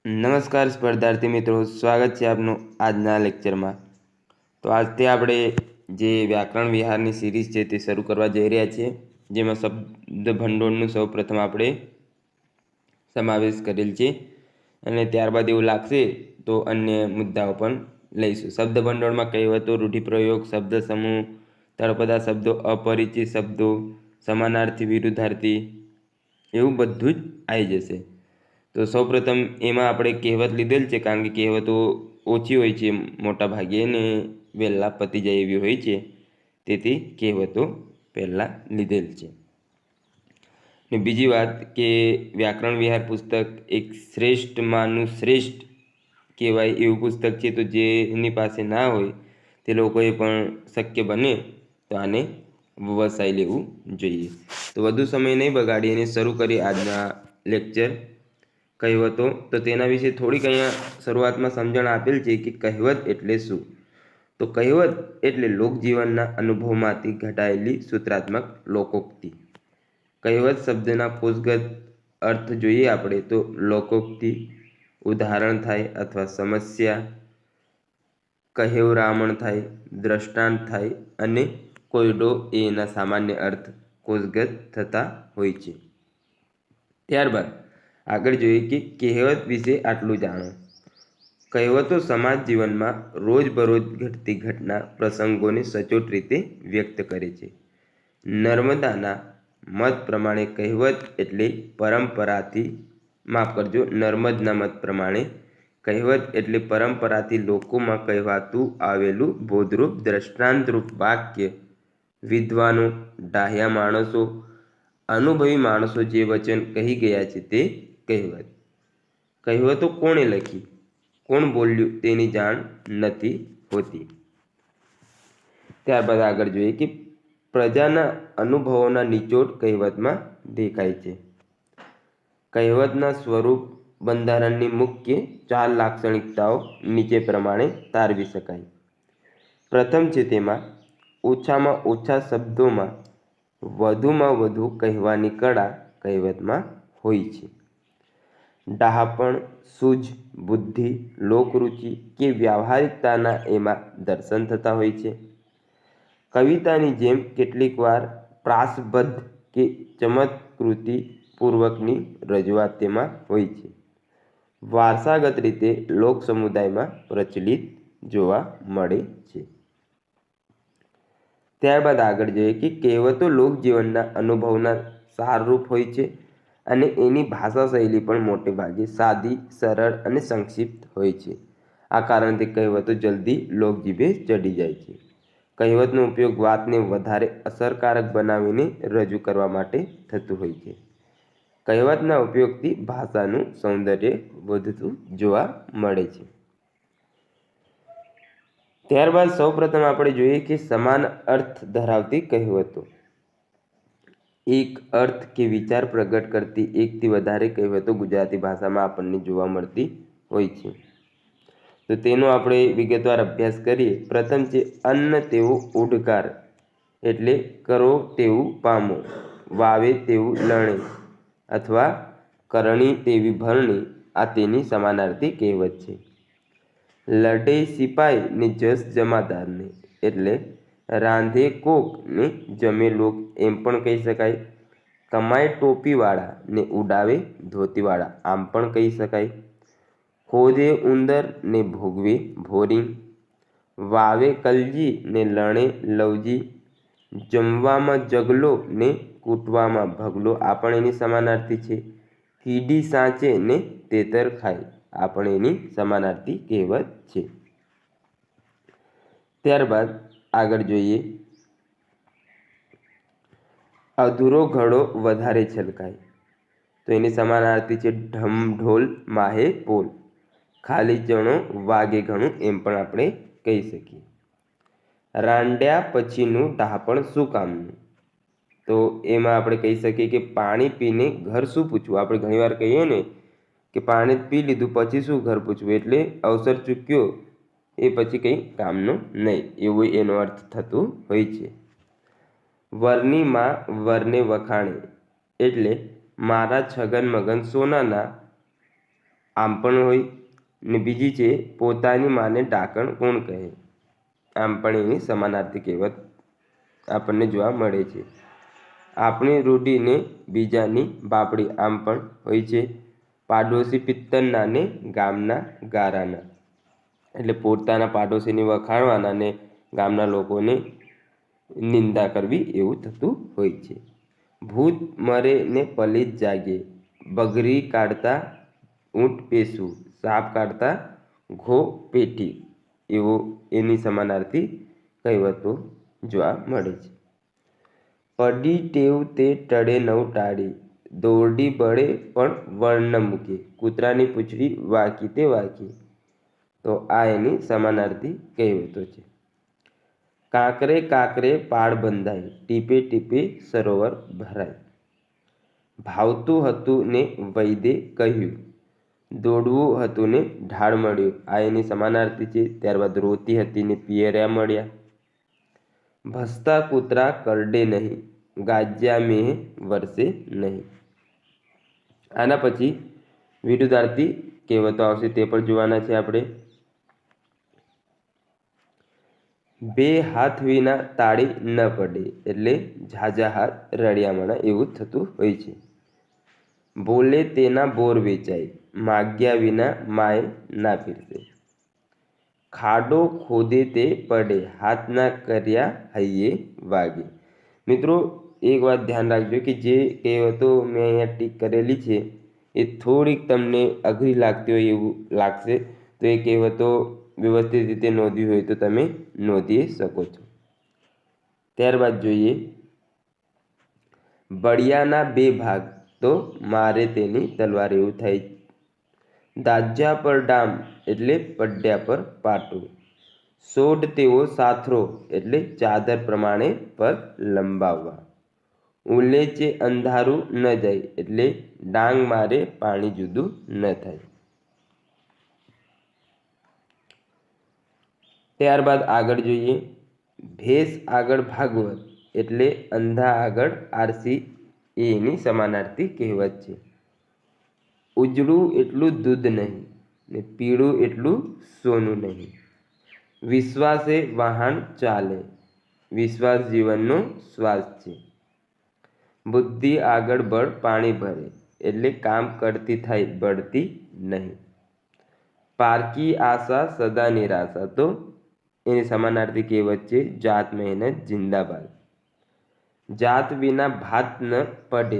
નમસ્કાર સ્પર્ધાર્થી મિત્રો, સ્વાગત છે આપનું આજના લેક્ચરમાં। તો આજથી આપણે જે વ્યાકરણ વિહારની સિરીઝ છે તે શરૂ કરવા જઈ રહ્યા છીએ, જેમાં શબ્દ ભંડોળનું સૌપ્રથમ આપણે સમાવેશ કરેલ છે અને ત્યારબાદ એવું લાગશે તો અન્ય મુદ્દાઓ પણ લઈશું। શબ્દ ભંડોળમાં કહેવતો, રૂઢિપ્રયોગ, શબ્દ સમૂહ, તળપદા શબ્દો, અપરિચિત શબ્દો, સમાનાર્થી, વિરુદ્ધાર્થી એવું બધું જ આવી જશે। તો સૌપ્રથમ એમાં આપણે કહેવત લીધેલ છે, કારણ કે કહેવતો ઓછી હોય છે મોટા ભાગે ને વહેલા પતી જાય એવી હોય છે, તેથી કહેવતો પહેલાં લીધેલ છે। ને બીજી વાત કે વ્યાકરણ વિહાર પુસ્તક એક શ્રેષ્ઠમાંનું શ્રેષ્ઠ કહેવાય એવું પુસ્તક છે, તો જેની પાસે ના હોય તે લોકોએ પણ શક્ય બને તો આને વસાવી લેવું જોઈએ। તો વધુ સમય નહીં બગાડી અને શરૂ કરી આજના લેક્ચર। કહેવતો તો તેના વિશે થોડીક અહીંયા શરૂઆતમાં સમજણ આપેલ છે કે કહેવત એટલે શું। તો કહેવત એટલે લોકજીવનના અનુભવમાંથી ઘટાયેલી સૂત્રાત્મક લોકોક્તિ। કહેવત શબ્દના કોષગત અર્થ જોઈએ આપણે તો લોકોક્તિ, ઉદાહરણ થાય અથવા સમસ્યા, કહેવરામણ થાય, દ્રષ્ટાંત થાય અને કોયડો એના સામાન્ય અર્થ કોષગત થતા હોય છે। ત્યારબાદ આગળ જોઈએ કે કહેવત વિશે આટલું જાણો। કહેવતો સમાજ જીવનમાં રોજબરોજ ઘટતી ઘટના પ્રસંગોને સચોટ રીતે વ્યક્ત કરે છે। નર્મદાના મત પ્રમાણે કહેવત એટલે નર્મદના મત પ્રમાણે કહેવત એટલે પરંપરાથી લોકોમાં કહેવાતું આવેલું બોધરૂપ દ્રષ્ટાંતરૂપ વાક્ય। વિદ્વાનો, ડાહ્યા માણસો, અનુભવી માણસો જે વચન કહી ગયા છે તે કહેવત। કહેવતો કોણે લખી, કોણ બોલ્યું તેની જાણ નથી હોતી। ત્યારબાદ આગળ જોઈએ કે પ્રજાના અનુભવોના નિચોડ કહેવતમાં દેખાય છે। કહેવતના સ્વરૂપ બંધારણની મુખ્ય 4 લાક્ષણિકતાઓ નીચે પ્રમાણે તારવી શકાય। પ્રથમ છે તેમાં ઓછામાં ઓછા શબ્દોમાં વધુમાં વધુ કહેવાની કળા કહેવતમાં હોય છે। ડહાપણ, સૂઝ, બુદ્ધિ, લોકરુચિ કે વ્યાવહારિકતાના એમાં દર્શન થતા હોય છે। કવિતાની જેમ કેટલીક વાર પ્રાસબદ્ધ કે ચમત્કૃતિ પૂર્વકની રજૂઆત તેમાં હોય છે। વારસાગત રીતે લોક સમુદાયમાં પ્રચલિત જોવા મળે છે। ત્યારબાદ આગળ જોઈએ કે કહેવતો લોકજીવનના અનુભવના સારરૂપ હોય છે અને એની ભાષા શૈલી પણ મોટે ભાગે સાદી, સરળ અને સંક્ષિપ્ત હોય છે। આ કારણથી કહેવતો જલ્દી લોકજીભે ચડી જાય છે। કહેવતનો ઉપયોગ વાતને વધારે અસરકારક બનાવીને રજૂ કરવા માટે થતું હોય છે। કહેવતના ઉપયોગથી ભાષાનું સૌંદર્ય વધતું જોવા મળે છે। ત્યારબાદ સૌપ્રથમ આપણે જોઈએ કે સમાન અર્થ ધરાવતી કહેવતો। એક અર્થ કે વિચાર પ્રગટ કરતી એકથી વધારે કહેવતો ગુજરાતી ભાષામાં આપણને જોવા મળતી હોય છે। તો તેનો આપણે વિગતવાર અભ્યાસ કરીએ। પ્રથમ છે અન્ન તેવો ઓડકાર, એટલે કરો તેવું પામો, વાવે તેવું લણે અથવા કરણી તેવી ભરણી, આ તેની સમાનાર્થી કહેવત છે। લડે સિપાઈ ને જસ જમાદારને, એટલે રાંધે કોક ને જમે લોક એમ પણ કહી શકાય। કમાય ટોપીવાળા ને ઉડાવે ધોતીવાળા આમ પણ કહી શકાય। ખોદે ઉંદર ને ભોગવે ભોરિંગ, વાવે કલજી ને લણે લવજી, જમવામાં જગલો ને કૂટવામાં ભગલો આ પણ એની સમાનાર્થી છે। કીડી સાચે ને તેતર ખાય આ પણ એની સમાનાર્થી કહેવત છે। ત્યારબાદ આગળ જોઈએ અધૂરો ઘડો વધારે છલકાય, તો એની સમાનાર્થી છે ઢમ ઢોલ માહે પોલ, ખાલી ચણો વાગે ઘણું એમ પણ આપણે કહી શકીએ। રાંડ્યા પછીનું ડાહપણ શું કામનું, તો એમાં આપણે કહી શકીએ કે પાણી પીને ઘર શું પૂછવું। આપણે ઘણીવાર કહીએ ને કે પાણી પી લીધું પછી શું ઘર પૂછવું, એટલે અવસર ચૂક્યો એ પછી કંઈ કામનો નહીં, એવું એનો અર્થ થતું હોય છે। વરની માં વરને વખાણે, એટલે મારા છગન મગન સોનાના આમ પણ હોય ને બીજી છે પોતાની માને ઢાંકણ કોણ કહે, આમ પણ એની સમાનાર્થી કહેવત આપણને જોવા મળે છે. આપણી રૂઢીને બીજાની બાપડી, આમ પણ હોય છે. પાડોશી પિત્તરના ને ગામના ગારાના, એટલે પોતાના પાડોશીને વખાણવાના ને ગામના લોકોને નિંદા કરવી એવું થતું હોય છે. ભૂત મરે ને પલિત જાગે, બગરી કાઢતા ઊંટ પેશું, સાપ કાઢતા ઘો પેટી, એવો એની સમાનાર્થી કહેવતો જોવા મળે છે. પડી ટેવ તે ટળે નવ ટાળી, દોરડી બળે પણ વળ ન મૂકે, કૂતરાની પૂંછડી વાકી તે વાકી. તો આ એની સમાનાર્થી કહેવતો છે. કાંકરે કાંકરે પાળ બંધાય, ટીપે ટીપે સરોવર ભરાય. ભાવતું હતું ને વૈદે કહ્યું, દોડવું હતું ને ઢાળ મળ્યું. આ એની સમાનાર્થી છે. ત્યારબાદ રોતી હતી ને પિયર્યા મળ્યા. ભસતા કૂતરા કરડે નહીં, ગાજ્યા મેં વરસે નહીં. આના પછી વિરુદ્ધાર્થી કહેવતો આવશે, તે પણ જોવાના છે આપણે. બે હાથ વિના તાળી ન પડે, એટલે ઝાઝા હાથ રળિયામણા એવું થતું હોય છે. બોલે તેના બોર વેચાય, માગ્યા વિના માય ના પીરસે. ખાડો ખોદે તે પડે, હાથ ના કર્યા હૈયે વાગે. મિત્રો એક વાત ધ્યાન રાખજો કે જે કહેવતો મેં અહીંયા ટીક કરેલી છે એ થોડીક તમને અઘરી લાગતી હોય એવું લાગશે, તો એ કહેવતો વ્યવસ્થિત રીતે નોંધવી હોય તો તમે નોંધી શકો છો. ત્યારબાદ જોઈએ, બળિયાના બે ભાગ તો મારે તેની તલવાર, એવું થાય. દાજ્યા પર ડામ, એટલે પડ્યા પર પાટું. સોઢ તેવો સાથરો, એટલે ચાદર પ્રમાણે પર લંબાવવા. ઉલેચે અંધારું ન જાય, એટલે ડાંગ મારે પાણી જુદું ન થાય. ત્યારબાદ આગળ જોઈએ, ભેંસ આગળ ભાગવત, એટલે અંધા આગળ આરસી. એની સમાનાર્થી કહેવત છે. ઉજળું એટલું દૂધ નહીં ને પીળું એટલું સોનું નહીં. વિશ્વાસે વાહન ચાલે, વિશ્વાસ જીવનનો શ્વાસ છે. બુદ્ધિ આગળ બળ પાણી ભરે, એટલે કામ કરતી થાય બળતી નહીં. પારકી આશા સદા નિરાશા, તો એની સમાનાર્થી કહેવત છે જાત મહેનત જિંદાબાદ. જાત વિના ભાત ન પડે,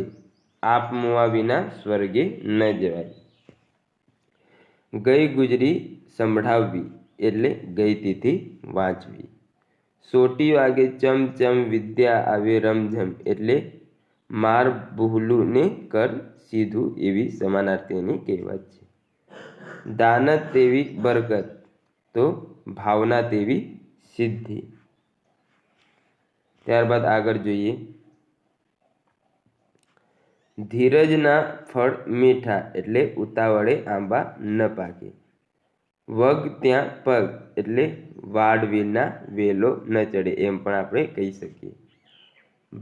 આપ મુવા વિના સ્વર્ગે ન જવાય. ગઈ ગુજરી સંભળાવવી, એટલે ગઈ તિથિ વાંચવી. સોટી વાગે ચમ ચમ વિદ્યા આવે રમઝમ, એટલે માર બુહલું ને કર સીધું. એવી સમાનાર્થી એની કહેવત છે. દાનત તેવી બરકત, તો ભાવના તેવી સિદ્ધિ. ત્યારબાદ આગળ જોઈએ, ધીરજના ફળ મીઠા, એટલે ઉતાવળે આંબા ન પાકે. વગ ત્યાં પગ, એટલે વાડ વિના વેલો ન ચડે, એમ પણ આપણે કહી શકીએ.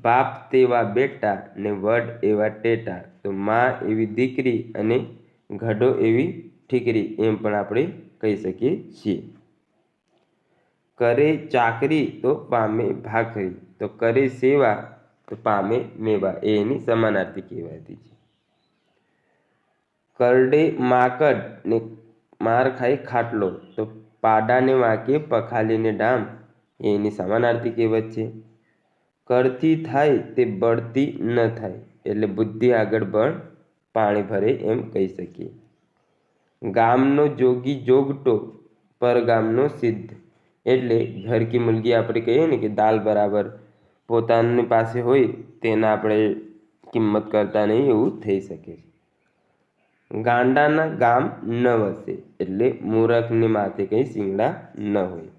બાપ તેવા બેટા ને વડ એવા ટેટા, તો માં એવી દીકરી અને ગઢો એવી ઠીકરી, એમ પણ આપણે કહી શકીએ છીએ. કરે ચાકરી તો પામે ભાખરી, તો કરે સેવા તો પામે મેવા. એની સમાનાર્થી કહેવાતી છે. કરડે માકડ ને માર ખાય ખાટલો, તો પાડાને વાંકે પખાલીને ડામ. એની સમાનાર્થી કહેવત છે. કરતી થાય તે બળતી ન થાય, એટલે બુદ્ધિ આગળ બળ પાણી ભરે, એમ કહી શકીએ. ગામનો જોગી જોગટો, પરગામનો સિદ્ધ, એટલે ઘર કી મુલગી આપણે કહીએ ને કે દાલ બરાબર, પોતાની પાસે હોય તેના આપણે કિંમત કરતા નહીં, એવું થઈ શકે છે. ગાંડાના ગામ ન વસે, એટલે મૂરખની માથે કંઈ શિંગડા ન હોય.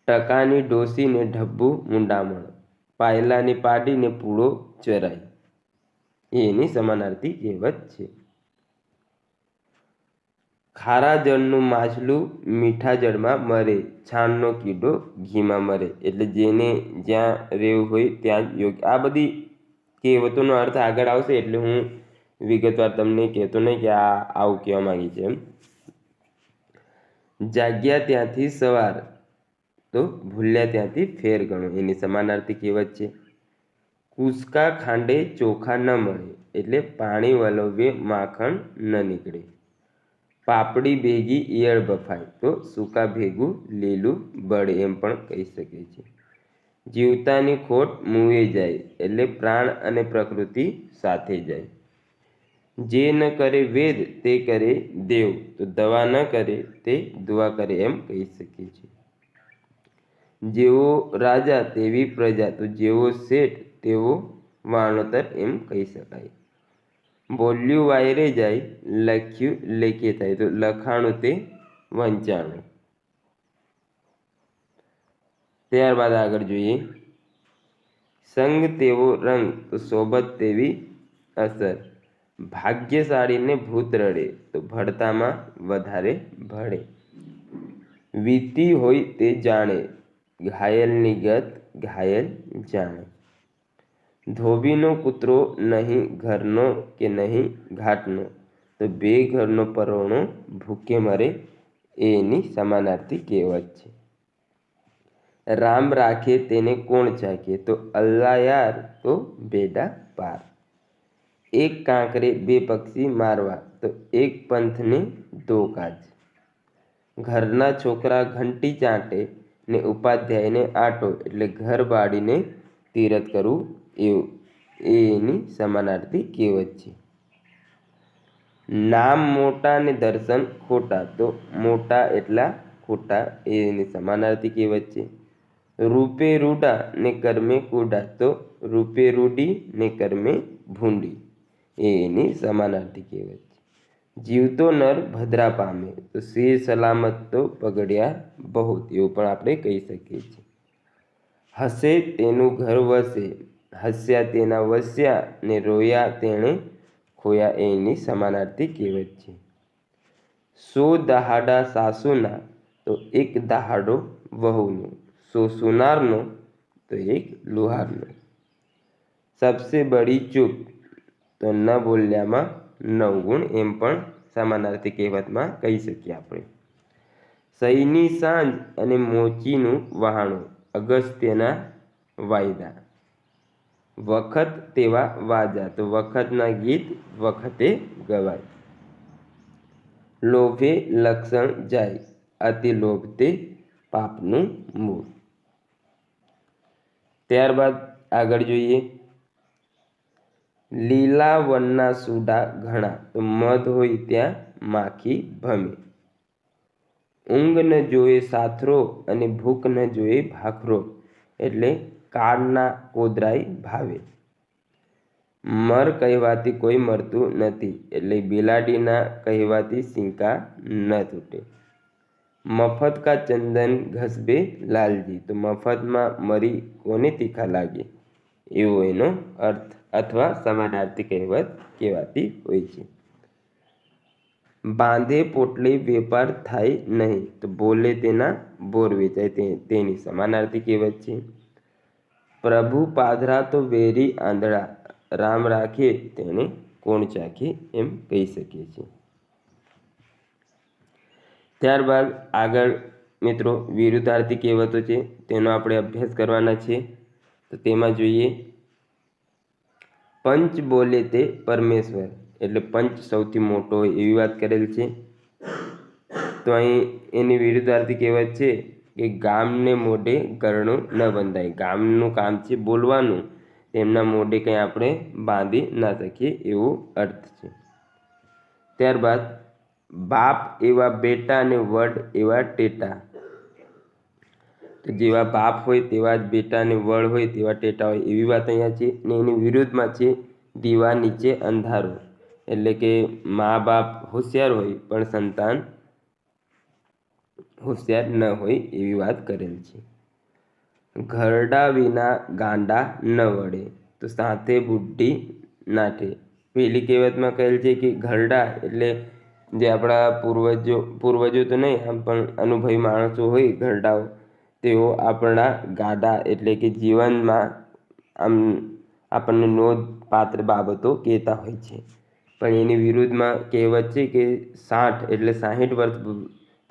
ટકાની ડોસીને ઢબ્બુ મુંડામણ, પાયલાની પાડીને પૂળો ચરાય. એની સમાનાર્થી કહેવત છે. ખારા જળનું માછલું મીઠા જળમાં મરે, છાણનો કીડો ઘીમાં મરે. એટલે જેને જ્યાં રહેવું હોય ત્યાં જ યોગ્ય. આ બધી કહેવતોનો અર્થ આગળ આવશે, એટલે હું વિગતવાર તમને કહેતો નહીં કે આ આવું કહેવા માંગે છે એમ. જાગ્યા ત્યાંથી સવાર તો ભૂલ્યા ત્યાંથી ફેર ગણો, એની સમાનાર્થી કહેવત છે. કૂસકા ખાંડે ચોખા ન મળે, એટલે પાણી વલોવે માખણ ન નીકળે. પાપડી ભેગી ઈયળ બફાય, તો સૂકા ભેગું લીલું બળે, એમ પણ કહી શકે છે. જીવતાની ખોટ મુએ જાય, એટલે પ્રાણ અને પ્રકૃતિ સાથે જાય. જે ન કરે વેદ તે કરે દેવ, તો દવા ન કરે તે દુઆ કરે, એમ કહી શકીએ છીએ. જેવો રાજા તેવી પ્રજા, તો જેવો શેઠ તેવો વાણોતર, એમ કહી શકાય. બોલ્યું વાયરે જાય, લખ્યું લેખે થાય, તો લખાણું તે વંચાણું. ત્યારબાદ આગળ જોઈએ. સંગ તેવો રંગ, તો સોબત તેવી અસર. ભાગ્યશાળીને ભૂત રડે, તો ભળતામાં વધારે ભળે. વીતી હોય તે જાણે, ઘાયલની ગત ઘાયલ જાણે. ધોબીનો કૂતરો નહીં ઘરનો કે નહીં ઘાટનો, તો બે ઘરનો પરોણો ભૂખે મરે, એની સમાનાર્થી કહેવત છે. રામ રાખે તેને કોણ ચાખે, તો અલ્લાહ યાર તો બેડા પાર. એક કાંકરે બે પક્ષી મારવા, તો એક પંથને દો કાજ. ઘરના છોકરા ઘંટી ચાંટે ને ઉપાધ્યાયને આટો, એટલે ઘર બાળીને તીરથ કરવું, એવું એની સમાનાર્થી કહેવત છે. નામ મોટા ને દર્શન ખોટા, તો મોટા એટલા ખોટા, એની સમાનાર્થી કહેવત છે. રૂપે રૂડા ને કર્મે કુડા, તો રૂપે રૂડી ને કર્મે ભૂંડી, એની સમાનાર્થી કહેવત છે. જીવતો નર ભદ્રા પામે, તો શેર સલામત તો પગડ્યા બહુ, એવું પણ આપણે કહી શકીએ છીએ. હસે તેનું ઘર વસે, હસ્યા તેના વસ્યા ને રોયા તેણે ખોયા, એની સમાનાર્થી કહેવત છે. 100 દહાડા સાસુના, તો એક દહાડો વહુનો. 100 સુનારનો, તો એક લુહારનો. સબસે બડી ચૂપ, તો ન બોલ્યામાં 9 ગુણ, એમ પણ સમાનાર્થી કહેવતમાં કહી શકીએ આપણે. સહીની સાંજ અને મોચીનું વહાણું, અગસ્ત્યના વાયદા. વખત તેવા વાજા, તો વખતના ગીત વખતે ગવાય. લોભે લક્ષણ જાય, અતિ લોભ તે પાપનું મૂળ. ત્યારબાદ આગળ જોઈએ. લીલા વનના સુડા ઘણા, તો મધ હોય ત્યાં માખી ભમે. ઊંઘ ન જોએ સાથરો અને ભૂખ ન જોએ ભાખરો, એટલે કાળના કોદરાય ભાવે. મર કહેવાથી કોઈ મરતું નથી, એટલે બિલાડીના કહેવાથી સિંકા ન તૂટે. મફત કા ચંદન ઘસબે લાલજી, તો મફતમાં મરી કોને તીખા લાગે, એવો એનો અર્થ અથવા સમાનાર્થી કહેવત કહેવાતી હોય છે. બાંધે પોટલે વેપાર થાય નહીં, તો બોલે તેના બોર વેચાય, તેની સમાનાર્થી કહેવત છે. પ્રભુ પાધરા તો વેરી આંધળા, રામ રાખે તેને કોણ ચાખે, એમ કહી શકીએ છીએ. ત્યારબાદ આગળ મિત્રો વિરુદ્ધાર્થી કહેવતો છે, તેનો આપણે અભ્યાસ કરવાના છે. તો તેમાં જોઈએ. પંચ બોલે તે પરમેશ્વર, એટલે પંચ સૌથી મોટો હોય એવી વાત કરેલ છે. તો અહીં એની વિરુદ્ધાર્થી કહેવત છે કે ગામને મોઢે ગરણું ન બંધાય. ગામનું કામ છે બોલવાનું, તેમના મોઢે કંઈ આપણે બાંધી ના શકીએ, એવો અર્થ છે. ત્યારબાદ બાપ એવા બેટા ને વડ એવા ટેટા, તો જેવા બાપ હોય તેવા જ બેટા ને વડ હોય તેવા ટેટા હોય, એવી વાત અહીંયા છે. ને એની વિરુદ્ધમાં છે દીવા નીચે અંધારું, એટલે કે મા બાપ હોશિયાર હોય પણ સંતાન હોશિયાર ન હોય, એવી વાત કરેલ છે. ઘરડા વિના ગાંડા ન વળે, તો સાથે બુદ્ધિ નાઠે. પેલી કહેવતમાં કહેલ છે કે ઘરડા એટલે જે આપણા પૂર્વજો તો નહીં, આમ પણ અનુભવી માણસો હોય ઘરડાઓ, તેઓ આપણા ગાડા એટલે કે જીવનમાં આમ આપણને નોંધપાત્ર બાબતો કહેતા હોય છે. પણ એની વિરુદ્ધમાં કહેવત છે કે 60 એટલે 60 વર્ષ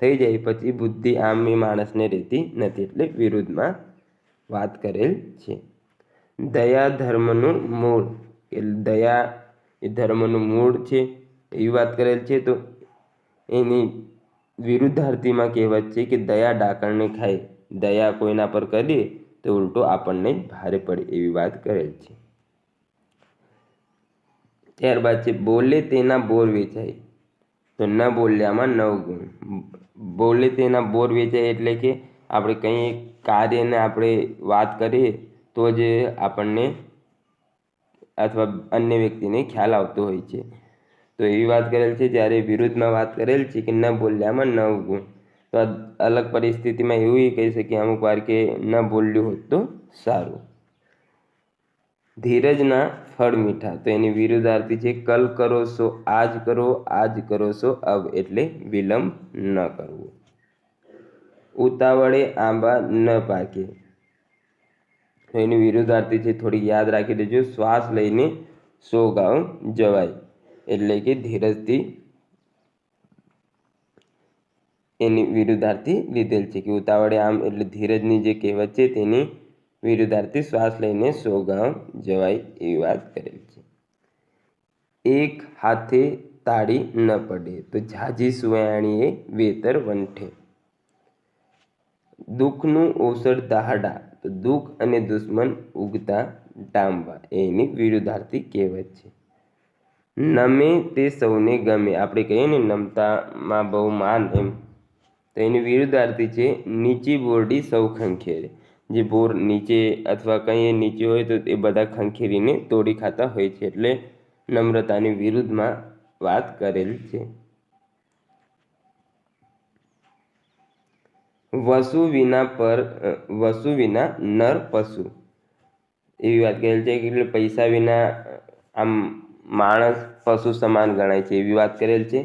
થઈ જાય પછી બુદ્ધિ આમ એ માણસને રહેતી નથી, એટલે વિરુદ્ધમાં વાત કરેલ છે. દયા ધર્મનું મૂળ, કે દયા એ ધર્મનું મૂળ છે એવી વાત કરેલ છે. તો એની વિરુદ્ધાર્થીમાં કહેવત છે કે દયા ડાકણને ખાય, દયા કોઈના પર કરીએ તો ઉલટો આપણને ભારે પડે એવી વાત કરેલ છે. ત્યારબાદ છે બોલે તેના બોર વેચાય, તો ન બોલ્યામાં 9 ગુણ. બોલે તેના બોર વેચાય એટલે કે આપણે કંઈ કાર્યને આપણે વાત કરીએ તો જ આપણને અથવા અન્ય વ્યક્તિને ખ્યાલ આવતો હોય છે. તો એવી વાત કરેલ છે. જ્યારે વિરુદ્ધમાં વાત કરેલ છે કે ન બોલ્યામાં 9 ગુણ. તો અલગ પરિસ્થિતિમાં એવું કહી શકીએ અમુક વાર કે ન બોલ્યું હોત તો સારું. ધીરજના ફળ મીઠા, તો એની વિરુદ્ધાર્થી છે કલ કરો સો આજ કરો, આજ કરો સો અબ, એટલે વિલંબ ન કરવો. ઉતાવળે આંબા ન પાકે, તો એની વિરુદ્ધાર્થી છે થોડીક યાદ રાખી દેજો, શ્વાસ લઈને 100 ગાંવ જવાય, એટલે કે ધીરજથી એની વિરુદ્ધાર્થી લીધેલ છે કે ઉતાવળે આમ એટલે ધીરજની જે કહેવત છે તેની વિરુદ્ધાર્થી શ્વાસ લઈને 100 ગાંવ જવાય એવી વાત કરેલ છે. એક હાથે તાળી ન પડે, તો ઝાઝી સુવાણીએ વેતર વંઠે. દુઃખનું ઓસડ દાહડા, તો દુઃખ અને દુશ્મન ઉગતા ડામવા, એની વિરુદ્ધાર્થી કહેવત છે. નમે તે સૌને ગમે, આપણે કહીએ ને નમતામાં બહુ માન એમ, તો એની વિરુદ્ધાર્થી છે નીચી બોરડી સૌ ખંખેરે. જે બોર નીચે અથવા કંઈ નીચે હોય તો એ બધા ખંખેરીને તોડી ખાતા હોય છે, એટલે નમ્રતાની વિરુદ્ધમાં વાત કરેલ છે. વસુ વિના નર પશુ, એવી વાત કરેલ છે કે એટલે પૈસા વિના આમ માણસ પશુ સમાન ગણાય છે એવી વાત કરેલ છે.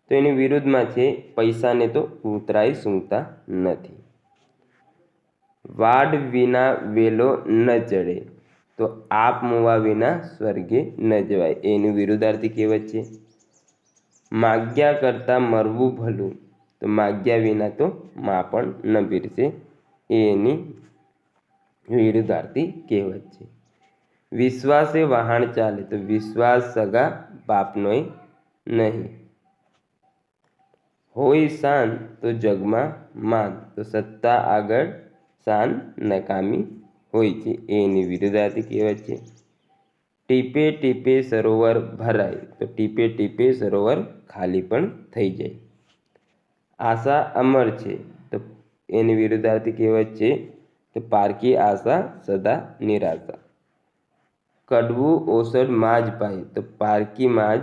તો એની વિરુદ્ધમાં છે પૈસાને તો કૂતરાય સૂંઘતા નથી. વાડ વિના વેલો ન ચડે, તો આપ મુવા વિના સ્વર્ગે ન જવાય, એની વિરુદ્ધાર્થી કહેવત છે. માગ્યા કરતાં મરવું ભલું, તો માગ્યા વિના તો માં પણ ન પીરસે, એની વિરુદ્ધાર્થી કહેવત છે. વિશ્વાસે વહાણ ચાલે, તો વિશ્વાસ સગા બાપનોય નહીં. હોય શાન તો જગમાં માન, તો સત્તા આગળ શાન નકામી હોય છે, એની વિરુદ્ધાર્થી કહેવત છે. ટીપે ટીપે સરોવર ભરાય, તો ટીપે ટીપે સરોવર ખાલી પણ થઈ જાય. આશા અમર છે, તો એની વિરુદ્ધાર્થી કહેવત છે કે પારકી આશા સદા નિરાશા. કડવું ઓસડ માજ પાય, તો પારકી માજ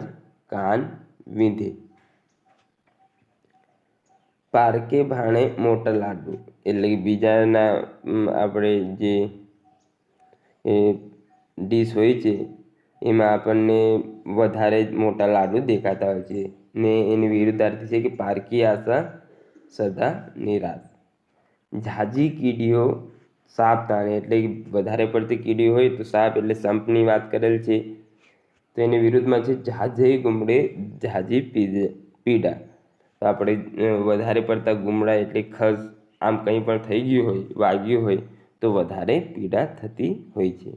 કાન વીંધે. પારકે ભાણે મોટા લાડુ, એટલે કે બીજાના આપણે જે ડીશ હોય છે એમાં આપણને વધારે મોટા લાડુ દેખાતા હોય છે, ને એની વિરુદ્ધાર્થી છે કે પારકી આશા સદા નિરાશ. ઝાઝી કીડીઓ સાપ તાણે, એટલે કે વધારે પડતી કીડી હોય તો સાપ એટલે સંપની વાત કરેલ છે. તો એની વિરુદ્ધમાં છે ઝાઝે ગુમડે ઝાઝી પીડા, તો આપણે વધારે પડતા ગુમડા એટલે ખસ આમ કંઈ પણ થઈ ગયું હોય, વાગ્યું હોય તો વધારે પીડા થતી હોય છે.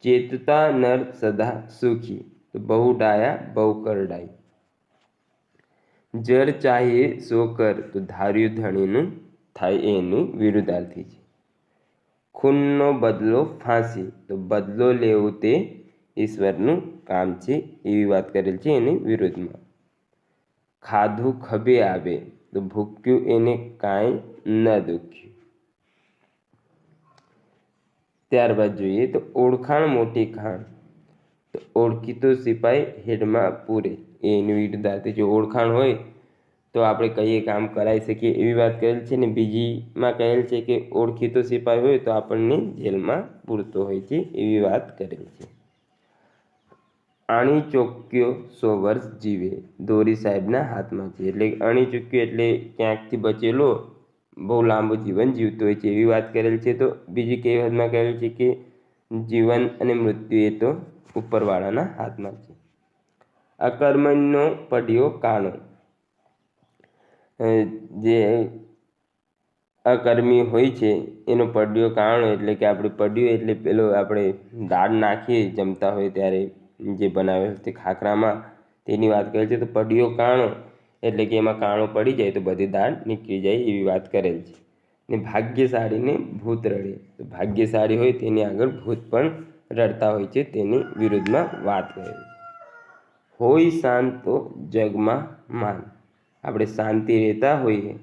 ચેતતા નર સદા સુખી, તો બહુ ડાયા બહુ કરડાઈ. જર ચાહીએ સો કર, તો ધાર્યું ધણીનું થાય, એનું વિરુદ્ધાર્થી છે. ખૂનનો બદલો ફાંસી, તો બદલો લેવું તે ઈશ્વરનું કામ છે એવી વાત કરેલ છે એની વિરુદ્ધમાં. ખાધું ખભે આવે, તો ભૂખ્યું એને કાંઈ ન દુખ્યું. ત્યારબાદ જોઈએ તો ઓળખાણ મોટી ખાણ, તો ઓળખીતો સિપાઈ હેડમાં પૂરે, એની વિરુદ્ધાર્થી. જો ઓળખાણ હોય તો આપણે કઈએ કામ કરાવી શકીએ એવી વાત કરેલ છે, ને બીજીમાં કહેલ છે કે ઓળખીતો સિપાઈ હોય તો આપણને જેલમાં પૂરતો હોય છે એવી વાત કરેલ છે. અણી ચોક્યો 100 વર્ષ જીવે, દોરી સાહેબના હાથમાં છે, એટલે અણી ચોક્યો એટલે ક્યાંકથી બચેલો બહુ લાંબુ જીવન જીવતો હોય છે એવી વાત કરેલ છે. તો બીજી કહેવતમાં કહેલ છે કે જીવન અને મૃત્યુ એ તો ઉપરવાળાના હાથમાં છે. અકર્મણ્યનો પઢિયો કાણો, જે અકર્મી હોય છે એનો પઢિયો કાણો એટલે કે આપણે પઢિયું એટલે પેલો આપણે દાળ નાખીએ જમતા હોય ત્યારે જે બનાવે તે ખાખરામાં તેની વાત કરે છે. તો પઢિયો કાણો એટલે કે એમાં કાણો પડી જાય તો બધી દાળ નીકળી જાય એવી વાત કરેલ છે. ને ભાગ્યશાળીને ભૂત રડે, તો ભાગ્યશાળી હોય તેની આગળ ભૂત પણ રડતા હોય છે તેની વિરુદ્ધમાં વાત કરેલ છે. હોય શાંત તો જગમાં માન, આપણે શાંતિ રહેતા હોઈએ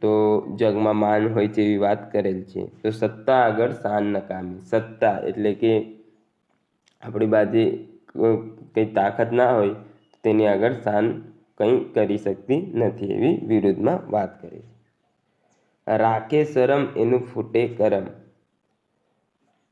તો જગમાં માન હોય છે એવી વાત કરેલ છે. તો સત્તા આગળ શાન નકામી, સત્તા એટલે કે આપણી બાજુ કંઈ તાકાત ના હોય તેની આગળ શાન કંઈ કરી શકતી નથી એવી વિરુદ્ધમાં વાત કરી. રાખે શરમ એનું ફૂટે કરમ,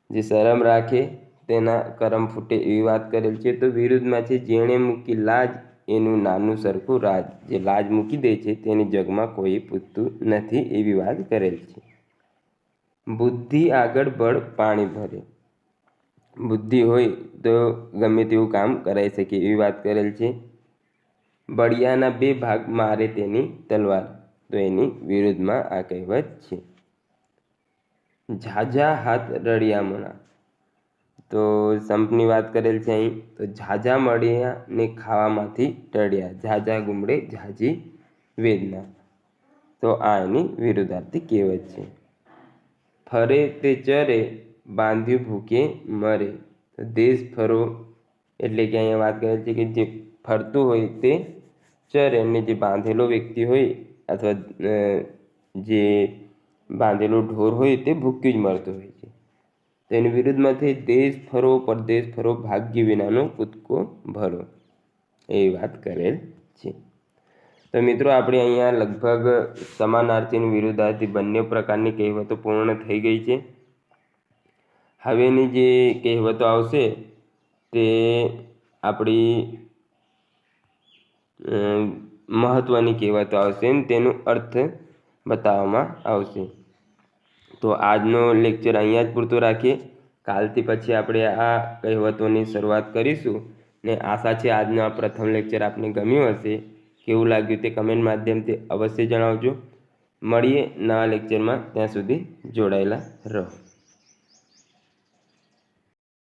જે શરમ રાખે તેના કરમ ફૂટે એવી વાત કરેલ છે. તો વિરુદ્ધમાં છે જેણે મૂકી લાજ એનું નાનું સરખું રાજ, જે લાજ મૂકી દે છે તેની જગમાં કોઈ પૂછતું નથી એવી વાત કરેલ છે. બુદ્ધિ આગળ બળ પાણી ભરે, બુદ્ધિ હોય તો ગમે તેવું કામ કરાવી શકે એવી વાત કરેલ છે. બળિયાના બે ભાગ મારે તેની તલવાર, તો એની વિરુદ્ધમાં આ કહેવત છે. ઝાઝા હાથ રળિયામણા, તો સંપની વાત કરેલ છે અહીં. તો ઝાઝા મળ્યા ને ખાવામાંથી ટળ્યા, ઝાઝા ગુમડે ઝાઝી વેદના, તો આ એની વિરુદ્ધાર્થી કહેવત છે. ફરે તે ચરે બાંધ્યું ભૂકે મરે, તો દેશ ફરો એટલે કે અહીંયા વાત કરેલ છે કે જે ફરતું હોય તે ચરે, અને જે બાંધેલો વ્યક્તિ હોય અથવા જે બાંધેલો ઢોર હોય તે ભૂક્યું જ મરતો હોય છે. તો એની વિરુદ્ધમાંથી દેશ ફરો પરદેશ ફરો ભાગ્ય વિનાનો કૂદકો ભરો એવી વાત કરેલ છે. તો મિત્રો આપણે અહીંયા લગભગ સમાનાર્થી વિરુદ્ધાર્થી બંને પ્રકારની કહેવતો પૂર્ણ થઈ ગઈ છે. હવેની જે કહેવતો આવશે તે આપણી મહત્ત્વની કહેવતો આવશે ને તેનો અર્થ બતાવવામાં આવશે. તો આજનો લેક્ચર અહીંયા જ પૂરતો રાખીએ. કાલથી પછી આપણે આ કહેવતોની શરૂઆત કરીશું. ને આશા છે આજનો આ પ્રથમ લેક્ચર આપને ગમ્યું હશે. કેવું લાગ્યું તે કમેન્ટ માધ્યમથી અવશ્ય જણાવજો. મળીએ નવા લેક્ચરમાં, ત્યાં સુધી જોડાયેલા રહો.